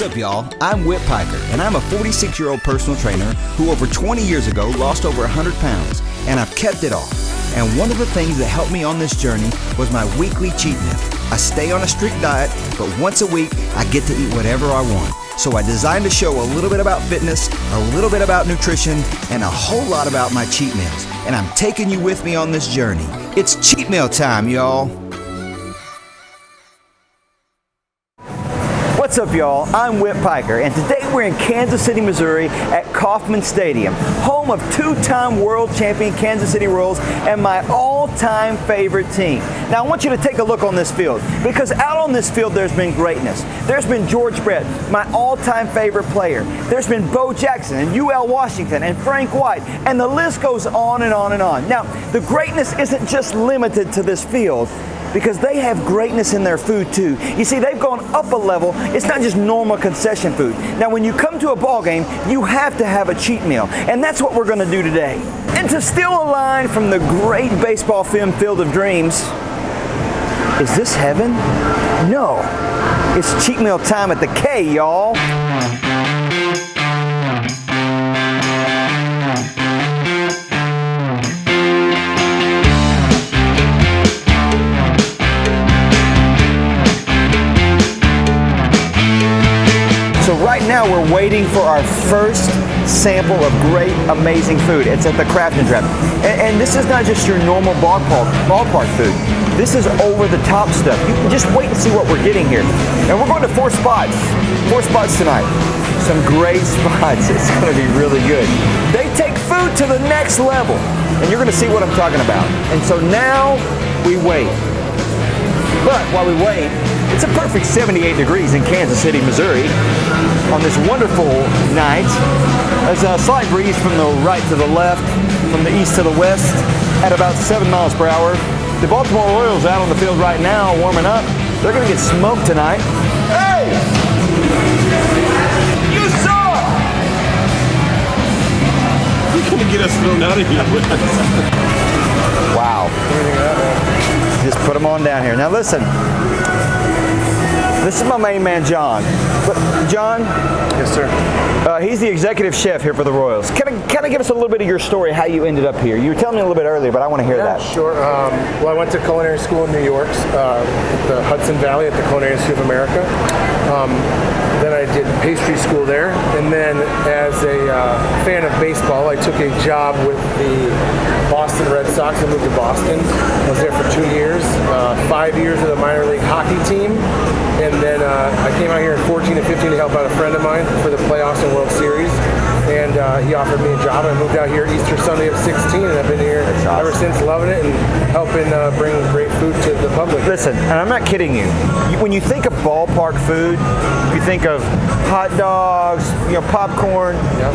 up, y'all? I'm Whitt Piker, and I'm a 46-year-old personal trainer who over 20 years ago lost over 100 pounds, and I've kept it off. And one of the things that helped me on this journey was my weekly cheat meal. I stay on a strict diet, but once a week, I get to eat whatever I want. So I designed a show a little bit about fitness, a little bit about nutrition, and a whole lot about my cheat meals. And I'm taking you with me on this journey. It's cheat meal time, y'all. What's up, y'all? I'm Whitt Piker, and today we're in Kansas City, Missouri at Kauffman Stadium, home of two-time world champion Kansas City Royals and my all-time favorite team. Now, I want you to take a look on this field, because out on this field there's been greatness. There's been George Brett, my all-time favorite player. There's been Bo Jackson and UL Washington and Frank White, and the list goes on and on and on. Now, the greatness isn't just limited to this field, because they have greatness in their food too. You see, they've gone up a level. It's not just normal concession food. Now, when you come to a ball game, you have to have a cheat meal, and that's what we're gonna do today. And to steal a line from the great baseball film Field of Dreams, is this heaven? No, it's cheat meal time at the K, y'all. So right now we're waiting for our first sample of great, amazing food. It's at the Craft and Trap. And this is not just your normal ballpark food. This is over-the-top stuff. You can just wait and see what we're getting here. And we're going to four spots tonight. Some great spots. It's going to be really good. They take food to the next level. And you're going to see what I'm talking about. And so now we wait. But while we wait, it's a perfect 78 degrees in Kansas City, Missouri on this wonderful night. There's a slight breeze from the right to the left, from the east to the west at about 7 miles per hour. The Baltimore Orioles out on the field right now warming up. They're going to get smoked tonight. Hey! You saw! You're going to get us thrown out of here. Wow. Just put them on down here. Now listen. This is my main man, John. John? Yes, sir. He's the executive chef here for the Royals. Kind of give us a little bit of your story, how you ended up here. You were telling me a little bit earlier, but I want to hear that. Sure. Well, I went to culinary school in New York, the Hudson Valley at the Culinary Institute of America. Then I did pastry school there, and then as a fan of baseball, I took a job with the Boston Red Sox. I moved to Boston. I was there for 2 years, 5 years with a minor league hockey team, and then I came out here in 14 and 15 to help out a friend of mine for the playoffs and World Series, and he offered me a job. I moved out here Easter Sunday of 16, and I've been here ever since, loving it and helping bring great food to the public. Listen, and I'm not kidding you. When you think of ballpark food, you think of hot dogs, popcorn. Yep.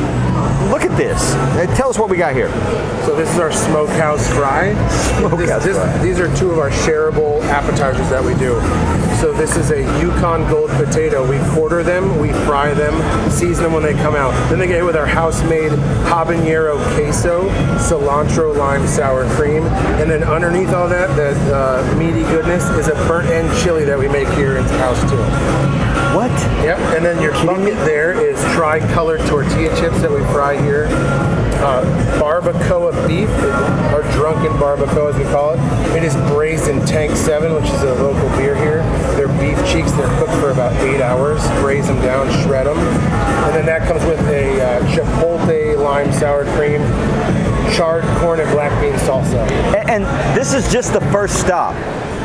Look at this. Tell us what we got here. So this is our smokehouse fry. These are two of our shareable appetizers that we do. So this is a Yukon Gold potato. We quarter them, we fry them, season them when they come out. Then they get hit with our house-made habanero queso, cilantro lime sour cream, and then underneath all that meaty goodness is a burnt-end chili that we make here in house too. What? Yep. And then your bucket there is tri-colored tortilla chips that we fry here. Barbacoa beef, or drunken barbacoa as we call it. It is braised in Tank 7, which is a local beer here. They're beef cheeks. They're cooked for about 8 hours. Braise them down, shred them. And then that comes with a chipotle lime sour cream, charred corn and black bean salsa. And this is just the first stop.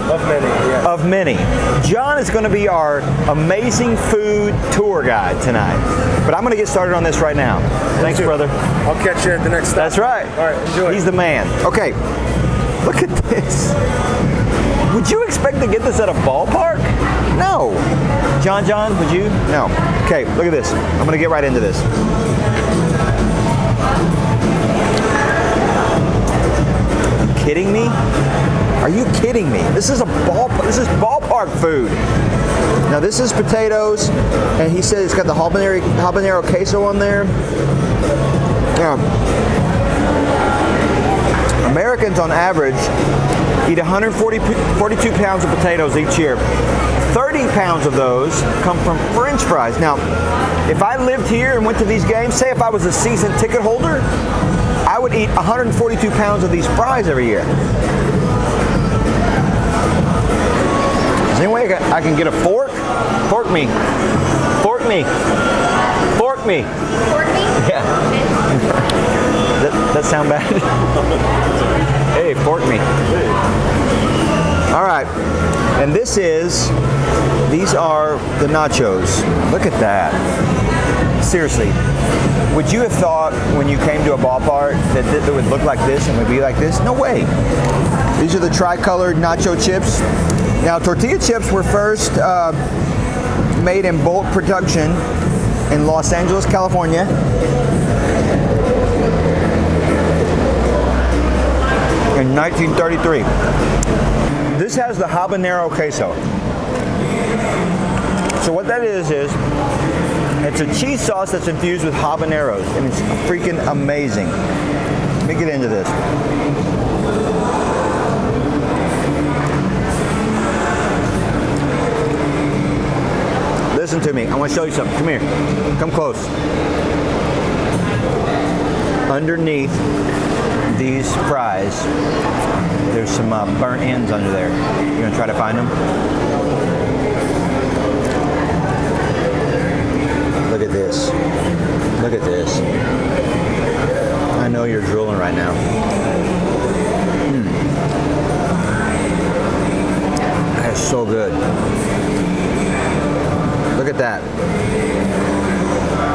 Of many, yes. Of many. John is going to be our amazing food tour guide tonight. But I'm going to get started on this right now. Thanks, brother. I'll catch you at the next stop. That's right. All right, enjoy. He's the man. Okay, look at this. Would you expect to get this at a ballpark? No. John, would you? No. Okay, look at this. I'm going to get right into this. Kidding me? Are you kidding me? This is ballpark food. Now this is potatoes, and he said it's got the habanero queso on there. Americans on average eat 142 pounds of potatoes each year. 30 pounds of those come from French fries. Now, if I lived here and went to these games, say if I was a season ticket holder, I would eat 142 pounds of these fries every year. Is there any way I can get a fork? Fork me. Fork me. Fork me. Fork me? Yeah. That sound bad? Hey, fork me. All right. And these are the nachos. Look at that. Seriously. Would you have thought when you came to a ballpark that it would look like this and would be like this? No way. These are the tricolored nacho chips. Now, tortilla chips were first made in bulk production in Los Angeles, California. In 1933. This has the habanero queso. So what that is it's a cheese sauce that's infused with habaneros, and it's freaking amazing. Let me get into this. Listen to me. I want to show you something. Come here. Come close. Underneath these fries, there's some burnt ends under there. You gonna try to find them? Look at this. Look at this. I know you're drooling right now. That's so good. Look at that.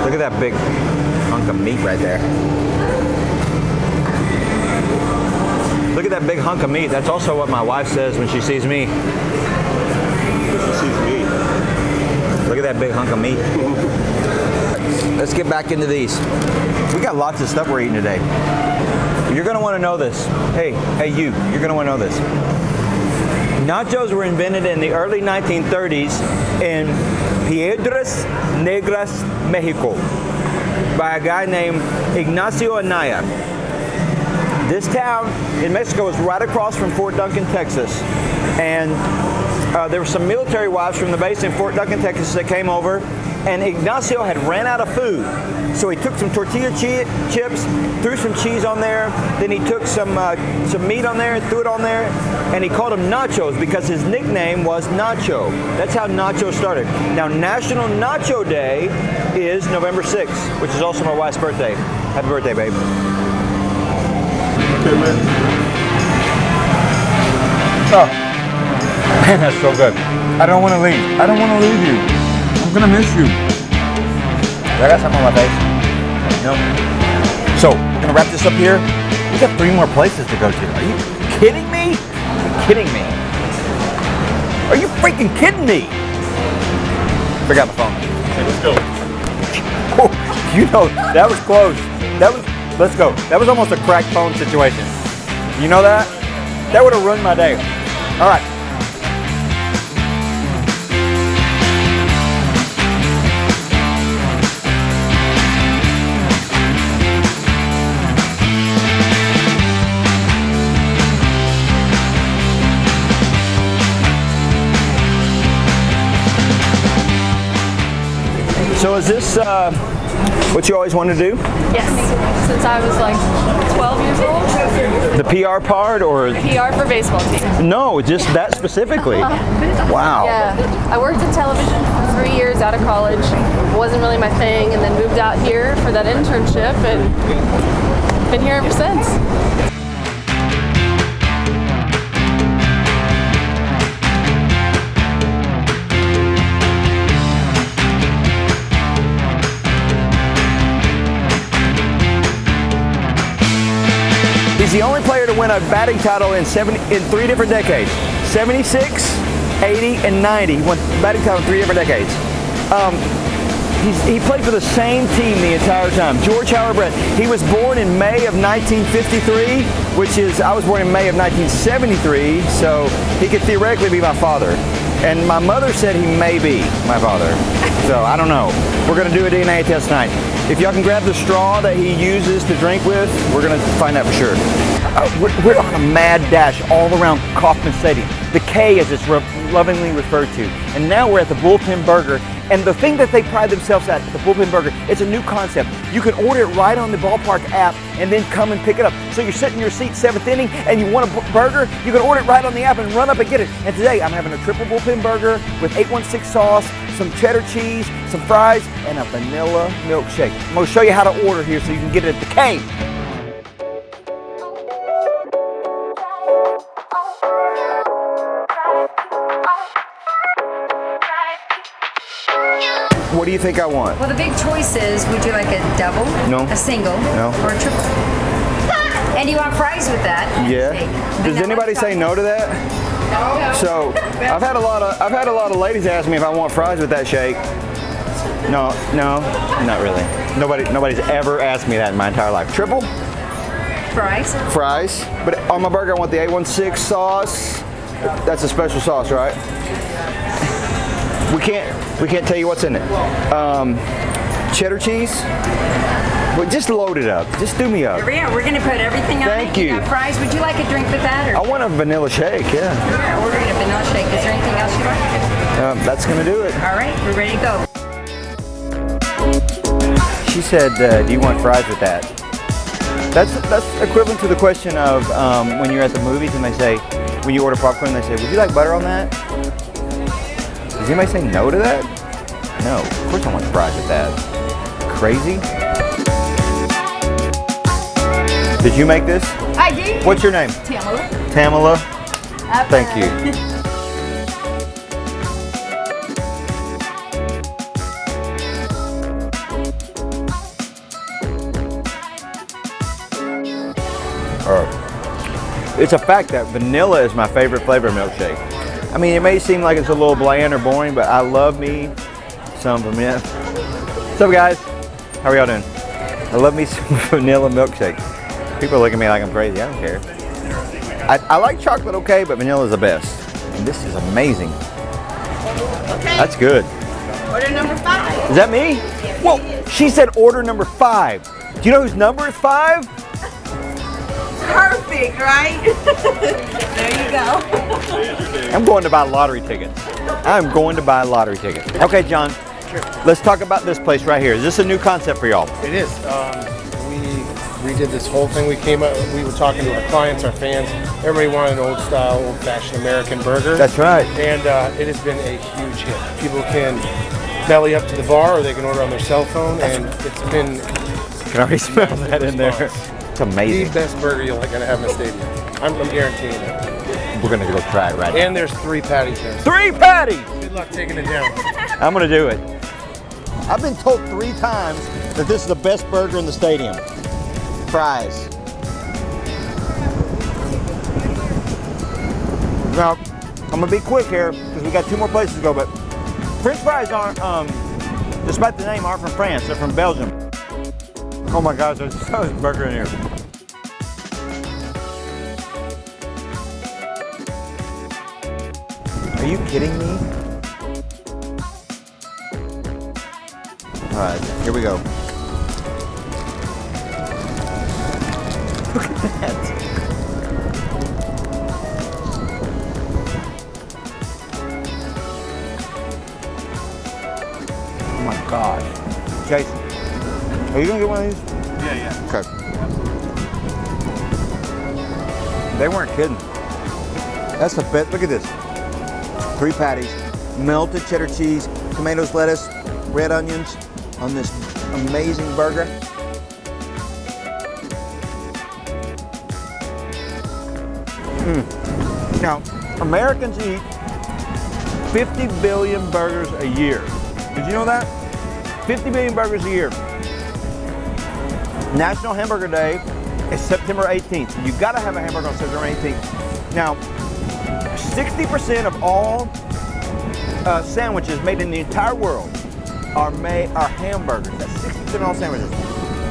Look at that big hunk of meat right there. Look at that big hunk of meat. That's also what my wife says when she sees me. She sees me. Look at that big hunk of meat. Let's get back into these. We got lots of stuff we're eating today. You're gonna wanna know this. Hey, you're gonna wanna know this. Nachos were invented in the early 1930s in Piedras Negras, Mexico, by a guy named Ignacio Anaya. This town in Mexico is right across from Fort Duncan, Texas. And there were some military wives from the base in Fort Duncan, Texas that came over, and Ignacio had ran out of food. So he took some tortilla chips, threw some cheese on there, then he took some meat on there and threw it on there, and he called them nachos because his nickname was Nacho. That's how nachos started. Now, National Nacho Day is November 6th, which is also my wife's birthday. Happy birthday, babe. Okay, man. Oh, man, that's so good. I don't want to leave. I don't want to leave you. I'm going to miss you. I got something on my face. No. So, we're going to wrap this up here. We got 3 more places to go to. Are you kidding me? Are you kidding me? Are you freaking kidding me? Forgot my phone. Okay, let's go. Oh, you know, that was close. Let's go. That was almost a cracked phone situation. You know that? That would have ruined my day. All right. So is this what you always wanted to do? Yes, since I was like 12 years old. The PR part or? PR for baseball team. No, just that specifically. Wow. Yeah, I worked in television for 3 years out of college. It wasn't really my thing, and then moved out here for that internship, and been here ever since. He's the only player to win a batting title in 3 different decades. 76, 80, and 90. He won batting title in 3 different decades. He played for the same team the entire time. George Howard Brett. He was born in May of 1953, which is, I was born in May of 1973, so he could theoretically be my father. And my mother said he may be my father. So I don't know. We're gonna do a DNA test tonight. If y'all can grab the straw that he uses to drink with, we're gonna find out for sure. We're on a mad dash all around Kauffman Stadium. The K, as it's lovingly referred to. And now we're at the Bullpen Burger. And the thing that they pride themselves at the Bullpen Burger, it's a new concept. You can order it right on the ballpark app and then come and pick it up. So you're sitting in your seat, 7th inning, and you want a burger, you can order it right on the app and run up and get it. And today I'm having a triple Bullpen Burger with 816 sauce, some cheddar cheese, some fries, and a vanilla milkshake. I'm gonna show you how to order here so you can get it at the K. What do you think I want? Well, the big choice is, would you like a double, No. a single, No. or a triple? And you want fries with that? Yeah. Does Vanilla anybody say no to that? No. So I've had a lot of ladies ask me if I want fries with that shake. No, not really. Nobody's ever asked me that in my entire life. Triple Fries. fries, but on my burger I want the 816 sauce. That's a special sauce, right? We can't tell you what's in it. Cheddar cheese. Well, just load it up. Just do me up. Yeah, we're gonna put everything on Thank it. you. Got fries. Would you like a drink with that? I Or want a vanilla shake. Yeah. we're ordering a vanilla shake. Is there anything else you like? That's gonna do it. All right, we're ready to go. She said, "Do you want fries with that?" That's equivalent to the question of when you're at the movies and they say, when you order popcorn, they say, "Would you like butter on that?" Does anybody say no to that? No, of course I want fries with that. Crazy? Did you make this? I did. What's your name? Tamala. Tamala. Thank you. It's a fact that vanilla is my favorite flavor of milkshake. I mean, it may seem like it's a little bland or boring, but I love me some vanilla. What's up, guys? How are y'all doing? I love me some vanilla milkshake. People look at me like I'm crazy. I don't care. I like chocolate, okay, but vanilla is the best. And this is amazing. Okay. That's good. Order number 5. Is that me? Whoa, she said order number 5. Do you know whose number is 5? Perfect, right? There you go. I'm going to buy lottery tickets. I'm going to buy lottery tickets. Okay, John, let's talk about this place right here. Is this a new concept for y'all? It is. We redid this whole thing. We were talking to our clients, our fans. Everybody wanted an old-style, old-fashioned American burger. That's right. And it has been a huge hit. People can belly up to the bar, or they can order on their cell phone, and it's been. I can already smell that in there. It's amazing. The best burger you're gonna have in the stadium. I'm guaranteeing it. We're gonna go try it right now. And there's 3 patties there. 3 patties! Good luck taking it down. I'm gonna do it. I've been told 3 times that this is the best burger in the stadium. Fries. Now, I'm gonna be quick here because we got 2 more places to go, but French fries aren't, despite the name, aren't from France, they're from Belgium. Oh my gosh, there's so much burger in here. Are you kidding me? All right, here we go. Look at that. Oh my gosh. Jason, are you gonna get one of these? Yeah. Okay. They weren't kidding. That's the best. Look at this. 3 patties, melted cheddar cheese, tomatoes, lettuce, red onions on this amazing burger. Now, Americans eat 50 billion burgers a year. Did you know that? 50 billion burgers a year. National Hamburger Day is September 18th. You gotta have a hamburger on September 18th. Now, 60% of all sandwiches made in the entire world are hamburgers. That's 60% of all sandwiches.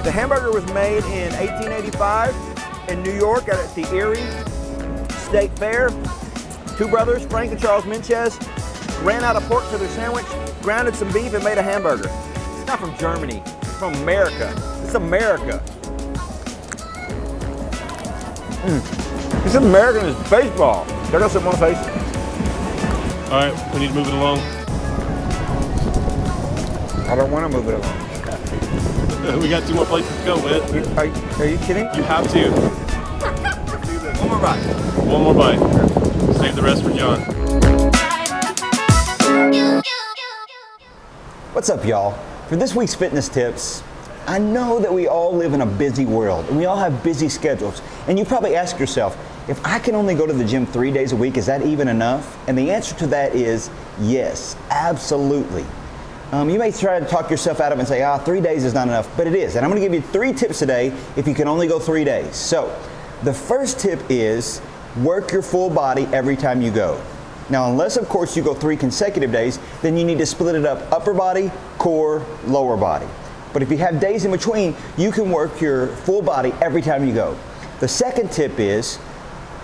The hamburger was made in 1885 in New York at the Erie State Fair. 2 brothers, Frank and Charles Menchez, ran out of pork for their sandwich, grounded some beef, and made a hamburger. It's not from Germany. It's from America. It's America. It's American as baseball. Check out something on the face. All right, we need to move it along. I don't want to move it along. We got 2 more places to go, Whit. Are you kidding? You have to. One more bite. One more bite. Save the rest for John. What's up, y'all? For this week's fitness tips, I know that we all live in a busy world and we all have busy schedules. And you probably ask yourself, if I can only go to the gym 3 days a week, is that even enough? And the answer to that is yes, absolutely. You may try to talk yourself out of it and say, 3 days is not enough, but it is. And I'm going to give you 3 tips today if you can only go 3 days. So the first tip is work your full body every time you go. Now, unless of course you go 3 consecutive days, then you need to split it up: upper body, core, lower body. But if you have days in between, you can work your full body every time you go. The second tip is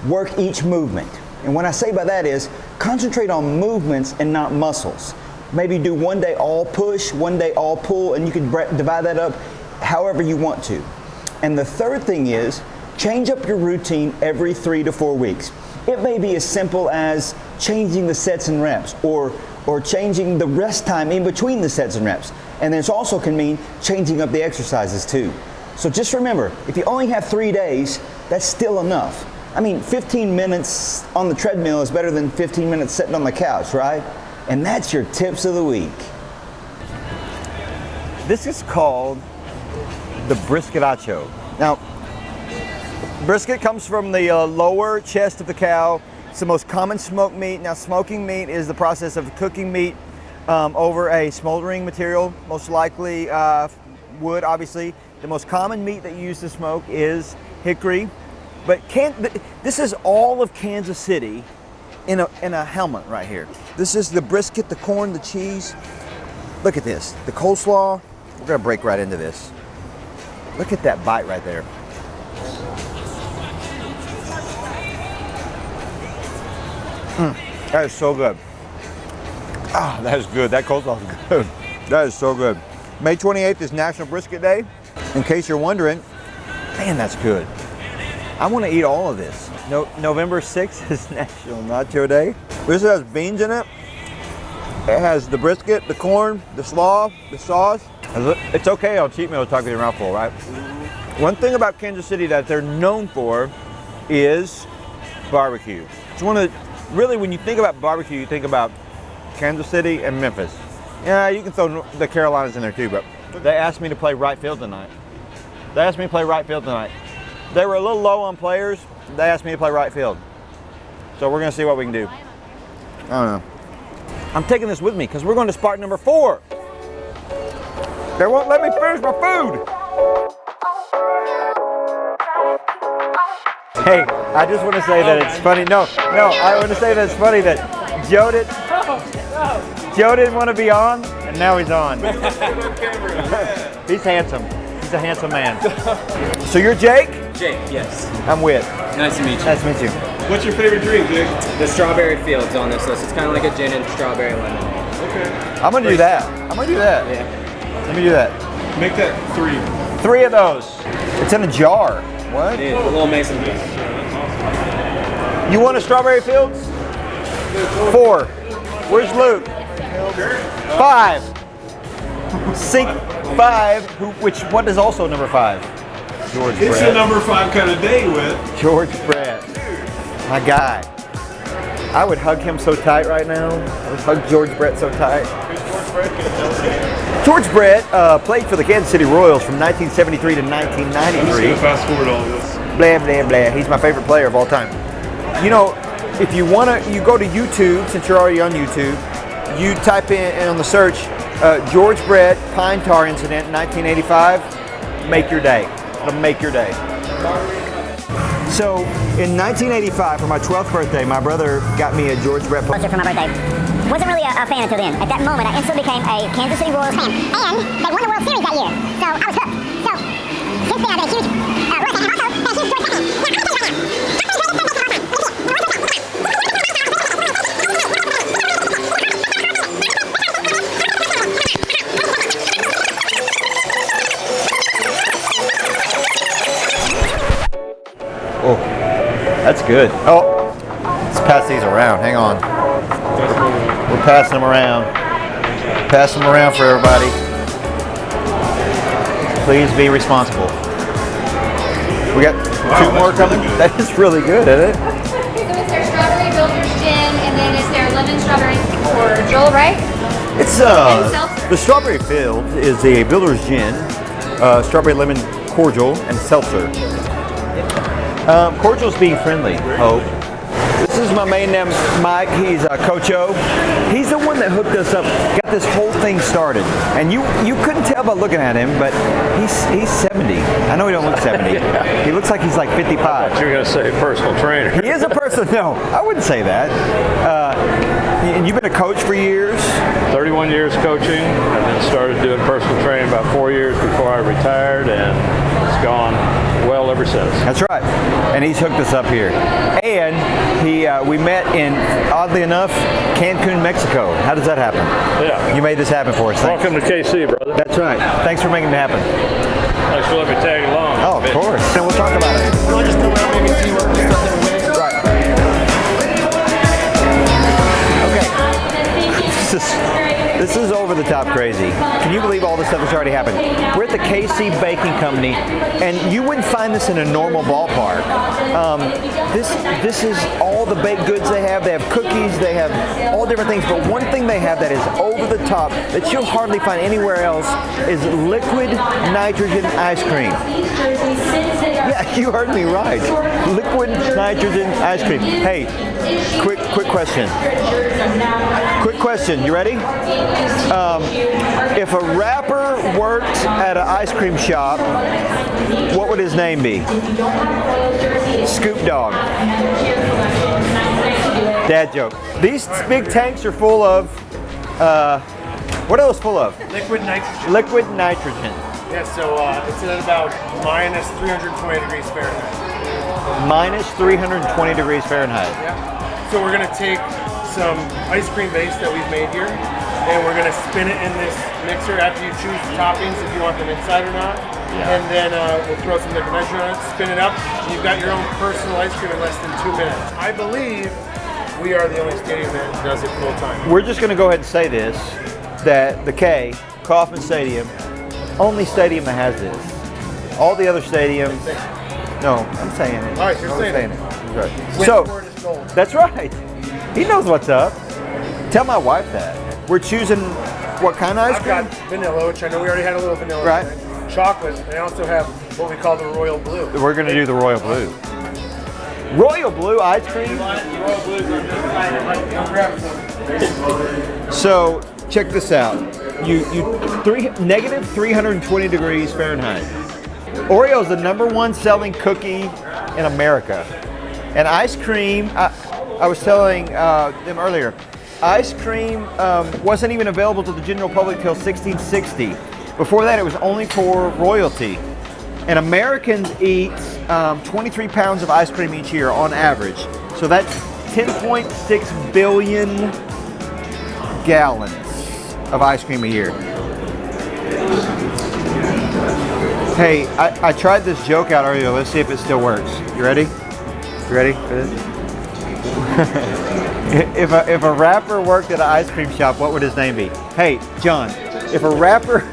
work each movement. And what I say by that is concentrate on movements and not muscles. Maybe do one day all push, one day all pull, and you can divide that up however you want to. And the third thing is change up your routine every 3 to 4 weeks. It may be as simple as changing the sets and reps, or changing the rest time in between the sets and reps. And this also can mean changing up the exercises too. So just remember, if you only have 3 days, that's still enough. I mean, 15 minutes on the treadmill is better than 15 minutes sitting on the couch, right? And that's your tips of the week. This is called the Brisket Nacho. Now, brisket comes from the lower chest of the cow. It's the most common smoked meat. Now, smoking meat is the process of cooking meat over a smoldering material, most likely wood, obviously. The most common meat that you use to smoke is hickory. But this is all of Kansas City in a helmet right here. This is the brisket, the corn, the cheese. Look at this, the coleslaw. We're gonna break right into this. Look at that bite right there. That is so good. Ah, that is good. That coleslaw is good. That is so good. May 28th is National Brisket Day. In case you're wondering, man, that's good. I want to eat all of this. November 6th is National Nacho Day. This has beans in it. It has the brisket, the corn, the slaw, the sauce. It's okay on cheat meal to talk with your mouth full, right? One thing about Kansas City that they're known for is barbecue. It's one of the, really, when you think about barbecue, you think about Kansas City and Memphis. Yeah, you can throw the Carolinas in there too, but they asked me to play right field tonight. They were a little low on players. They asked me to play right field. So we're gonna see what we can do. I don't know. I'm taking this with me because we're going to spot number 4. They won't let me finish my food. Hey, I just want to say that it's funny. No, I want to say that it's funny that Joe didn't want to be on, and now he's on. He's handsome. He's a handsome man. So you're Jake? Jake, yes. I'm Whitt. Nice to meet you. Nice to meet you. What's your favorite drink, Jake? The strawberry field's on this list. It's kind of like a gin and strawberry lemonade. Okay. I'm gonna do that. Yeah. Let me do that. Make that 3. 3 of those. It's in a jar. What? It is. A little mason jar. You want a strawberry fields? 4. Where's Luke? 5. Sink 5. What is also number 5? George It's Brett. a number 5 kind of day, Whit. George Brett. My guy. I would hug him so tight right now. I would hug George Brett so tight. George Brett played for the Kansas City Royals from 1973 to I'm just 1993. gonna fast forward all this. Blah, blah, blah. He's my favorite player of all time. You know, if you want to, you go to YouTube, since you're already on YouTube, you type in on the search, George Brett Pine Tar Incident 1985, make your day. It'll make your day. So, in 1985, for my 12th birthday, my brother got me a George Brett For my birthday. Wasn't really a fan until then. At that moment, I instantly became a Kansas City Royals fan. And they won the World Series that year. So I was hooked. So since then, I've been a huge Royals fan and also a huge George Brett fan. Oh. That's good. Oh, let's pass these around. Hang on. We're passing them around. Pass them around for everybody. Please be responsible. We got two more coming. That is really good, isn't it? So it's their strawberry builder's gin, and then it's their lemon strawberry cordial, right? It's the strawberry filled is a builder's gin, strawberry lemon cordial, and seltzer. Cordial's being friendly. Hope. This is my main name, Mike. He's Coach O. He's the one that hooked us up, got this whole thing started. And you couldn't tell by looking at him, but he's 70. I know he don't look 70. He looks like he's like 55. You're going to say personal trainer. He is a person. No, I wouldn't say that. And you've been a coach for years? 31 years coaching, and then started doing personal training about 4 years before I retired, and it's gone well ever since. That's right. And he's hooked us up here. And we met in, oddly enough, Cancun, Mexico. How does that happen? Yeah. You made this happen for us. Thanks. Welcome to KC, brother. That's right. Thanks for making it happen. Thanks for letting me tag along. Oh, of course. And we'll talk about it. We'll just go around maybe see what stuff they're winning. Right. Okay. This is over the top crazy. Can you believe all this stuff that's already happened? We're at the KC Baking Company, and you wouldn't find this in a normal ballpark. This is all the baked goods they have. They have cookies, they have all different things, but one thing they have that is over the top that you'll hardly find anywhere else is liquid nitrogen ice cream. Yeah, you heard me right. Liquid nitrogen ice cream. Hey, quick question. Quick question. You ready? If a rapper worked at an ice cream shop, what would his name be? Scoop Dogg. Dad joke. These big tanks are full of, what are those full of? Liquid nitrogen. Liquid nitrogen. Yeah, so it's at about minus 320 degrees Fahrenheit. Minus 320 degrees Fahrenheit. Yeah. So we're going to take some ice cream base that we've made here, and we're going to spin it in this mixer after you choose the toppings if you want them inside or not. And then we'll throw some liquid nitrogen on it, spin it up, and you've got your own personal ice cream in less than 2 minutes. I believe we are the only stadium that does it full time. We're just going to go ahead and say this, that the Kauffman Stadium, only stadium that has this. All the other stadiums, no, I'm saying it. All right, you're saying it. it. That's right. Win So, for it is gold. that's right. He knows what's up. Tell my wife that. We're choosing what kind of ice I've cream? got vanilla, which I know we already had a little vanilla. Right. in it. Chocolate, and I also have what we call the royal blue. We're going to do the Royal Blue. Royal Blue ice cream? Royal blues are just fine. I'll grab some. So, check this out. Negative 320 degrees Fahrenheit. Oreo is the #1 selling cookie in America. And ice cream, I was telling them earlier, ice cream wasn't even available to the general public till 1660. Before that, it was only for royalty. And Americans eat 23 pounds of ice cream each year on average. So that's 10.6 billion gallons of ice cream a year. Hey, I tried this joke out earlier. Let's see if it still works. You ready? You ready for this? If a rapper worked at an ice cream shop, what would his name be? Hey, John, if a rapper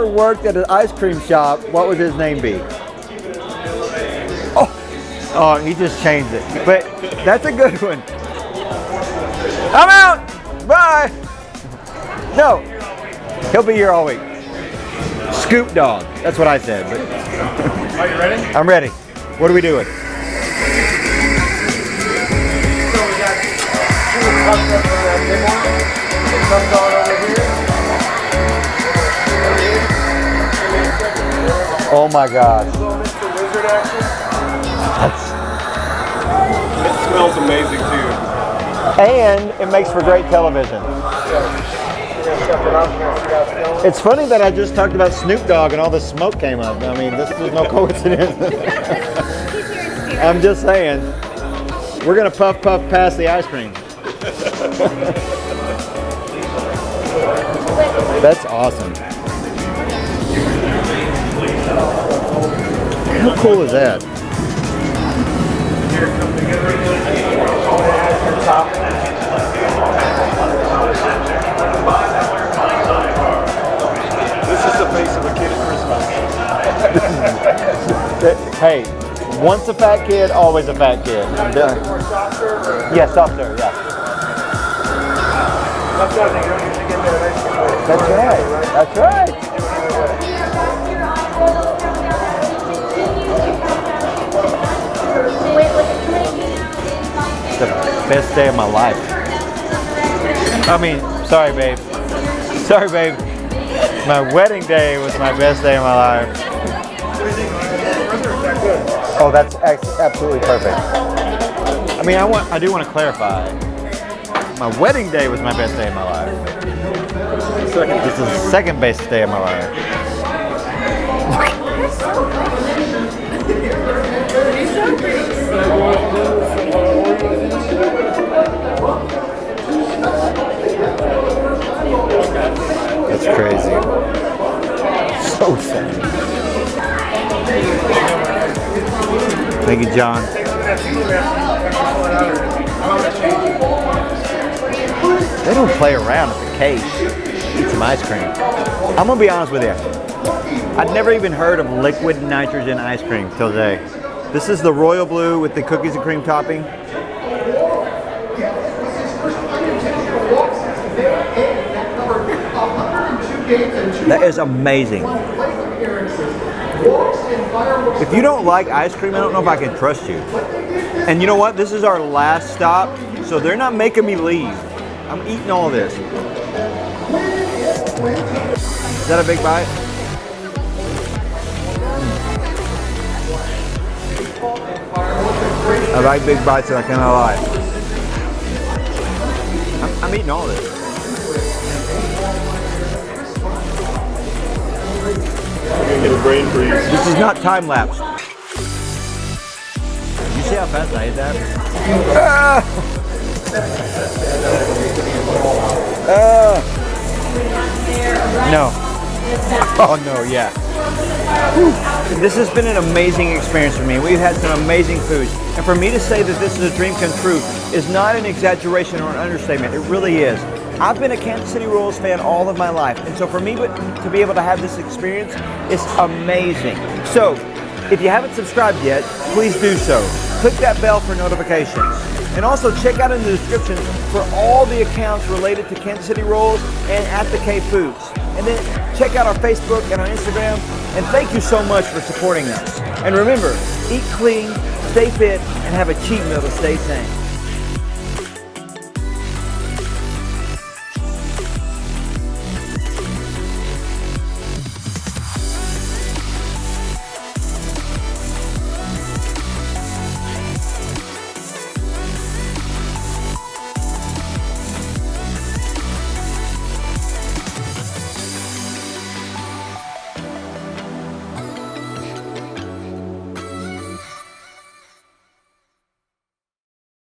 worked at an ice cream shop, what would his name be? Oh, he just changed it. But that's a good one. I'm out. Bye. No, he'll be here all week. Scoop Dogg. That's what I said. But Are you ready? I'm ready. What are we doing? So we got two cups of the big one. The cup going over here. Oh my gosh. Little Mr. Wizard action. It smells amazing too. And it makes for great television. It's funny that I just talked about Snoop Dogg and all this smoke came up. I mean, this is no coincidence. I'm just saying, we're gonna puff past the ice cream. That's awesome. How cool is that? This is the face of a kid at Christmas. Hey, once a fat kid, always a fat kid. I'm done. Yeah, soft serve, yeah. That's right. That's right. It's the best day of my life. I mean, sorry, babe. Sorry, babe. My wedding day was my best day of my life. Oh, that's absolutely perfect. I mean, I do want to clarify. My wedding day was my best day of my life. This is the second best day of my life. That's crazy. So sad. Thank you, John. They don't play around at the case. Eat some ice cream. I'm gonna be honest with you. I'd never even heard of liquid nitrogen ice cream till today. This is the royal blue with the cookies and cream topping. That is amazing. If you don't like ice cream, I don't know if I can trust you. And you know what? This is our last stop, so they're not making me leave. I'm eating all this. Is that a big bite? I like big bites, and I cannot lie. I'm eating all this. Get a brain freeze. This is not time lapse. You see how fast I ate that? No. Oh no, yeah. Whew. This has been an amazing experience for me. We've had some amazing foods. And for me to say that this is a dream come true is not an exaggeration or an understatement. It really is. I've been a Kansas City Royals fan all of my life. And so for me to be able to have this experience is amazing. So if you haven't subscribed yet, please do so. Click that bell for notifications. And also check out in the description for all the accounts related to Kansas City Royals and At the K Foods. And then check out our Facebook and our Instagram. And thank you so much for supporting us. And remember, eat clean, stay fit, and have a cheat meal to stay sane.